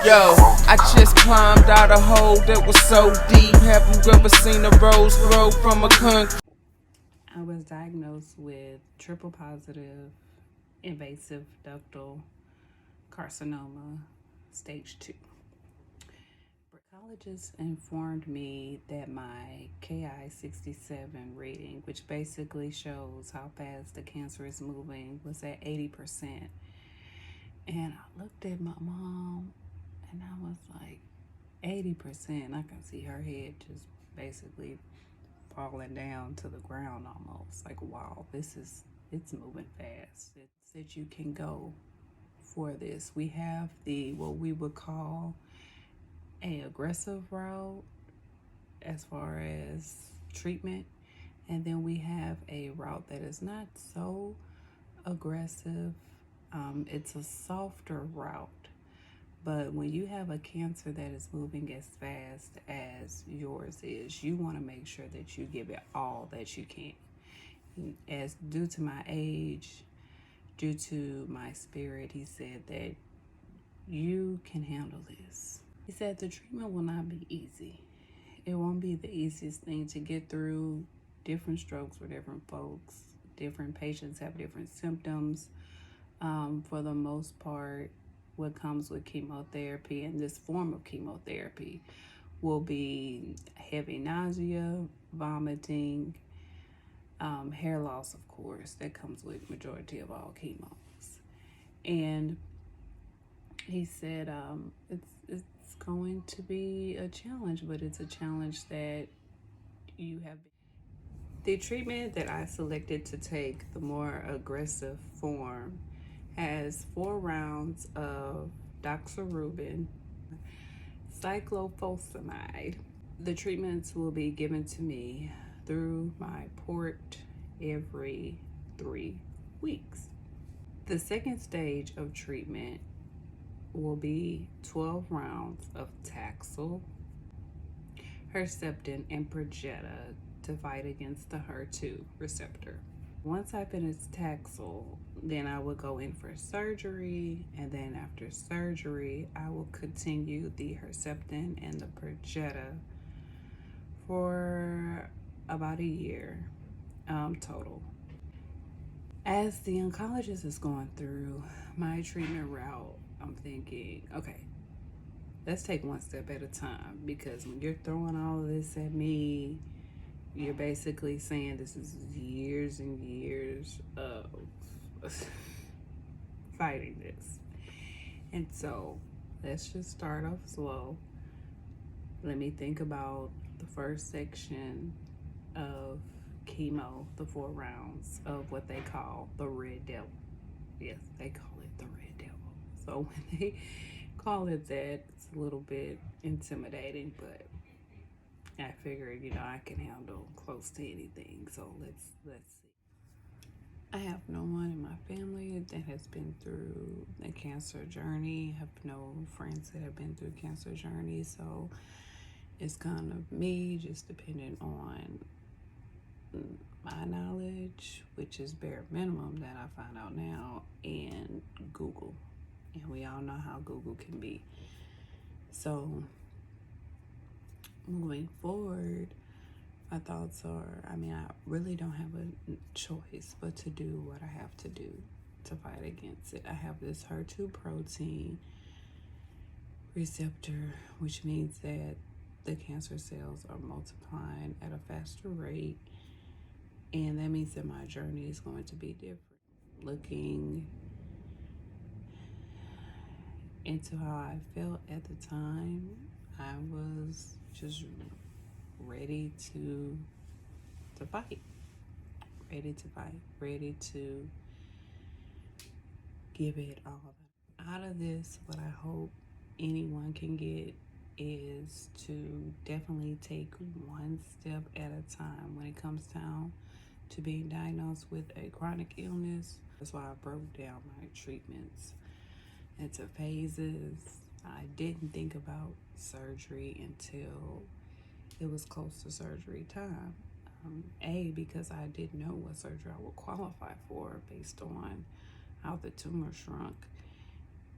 Yo, I just climbed out a hole that was so deep. Have you ever seen a rose grow from a concrete? I was diagnosed with triple positive invasive ductal carcinoma, stage 2. Psychologists informed me that my Ki-67 rating, which basically shows how fast the cancer is moving, was at 80%. And I looked at my mom and I was like, 80%. I can see her head just basically falling down to the ground almost. Like, wow, it's moving fast. It said you can go for this. We have what we would call a aggressive route as far as treatment, and then we have a route that is not so aggressive. It's a softer route. But when you have a cancer that is moving as fast as yours is, you want to make sure that you give it all that you can. As due to my age, due to my spirit, he said that you can handle this. He said the treatment will not be easy. It won't be the easiest thing to get through. Different strokes for different folks. Different patients have different symptoms. For the most part, what comes with chemotherapy and this form of chemotherapy will be heavy nausea, vomiting, hair loss, of course, that comes with majority of all chemos. And he said it's going to be a challenge, but it's a challenge that you have. The treatment that I selected to take, the more aggressive form, has 4 rounds of doxorubin, cyclophosphamide. The treatments will be given to me through my port every 3 weeks. The second stage of treatment will be 12 rounds of Taxol, Herceptin, and Perjeta to fight against the HER2 receptor. Once I finish Taxol, then I will go in for surgery, and then after surgery, I will continue the Herceptin and the Perjeta for about a year total. As the oncologist is going through my treatment route, I'm thinking, okay, let's take one step at a time, because when you're throwing all of this at me, you're basically saying this is years and years of fighting this. And so let's just start off slow. Let me think about the first section of chemo, the 4 rounds of what they call the Red Devil. Yes, they call it the Red Devil. So when they call it that, it's a little bit intimidating, but I figured, I can handle close to anything. So let's see. I have no one in my family that has been through a cancer journey. I have no friends that have been through cancer journey. So it's kind of me just depending on my knowledge, which is bare minimum that I find out now, and Google. And we all know how Google can be. So moving forward, my thoughts are, I really don't have a choice but to do what I have to do to fight against it. I have this HER2 protein receptor, which means that the cancer cells are multiplying at a faster rate. And that means that my journey is going to be different. Looking into how I felt at the time, I was just ready to fight. Ready to give it all. Out of this, what I hope anyone can get is to definitely take one step at a time when it comes down to being diagnosed with a chronic illness. That's why I broke down my treatments into phases. I didn't think about surgery until it was close to surgery time. Because I didn't know what surgery I would qualify for based on how the tumor shrunk.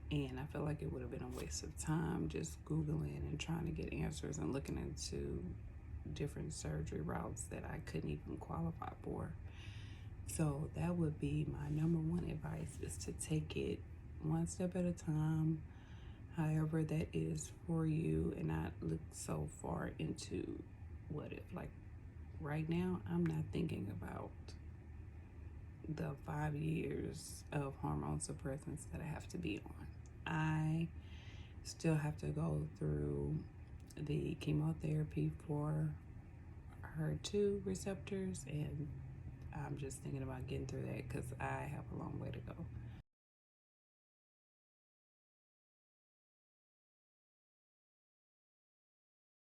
And I feel like it would have been a waste of time just Googling and trying to get answers and looking into different surgery routes that I couldn't even qualify for. So that would be my number one advice, is to take it one step at a time, however that is for you, and not look so far into what if. Like right now, I'm not thinking about the 5 years of hormone suppressants that I have to be on. I still have to go through the chemotherapy for HER2 receptors, and I'm just thinking about getting through that because I have a long way to go.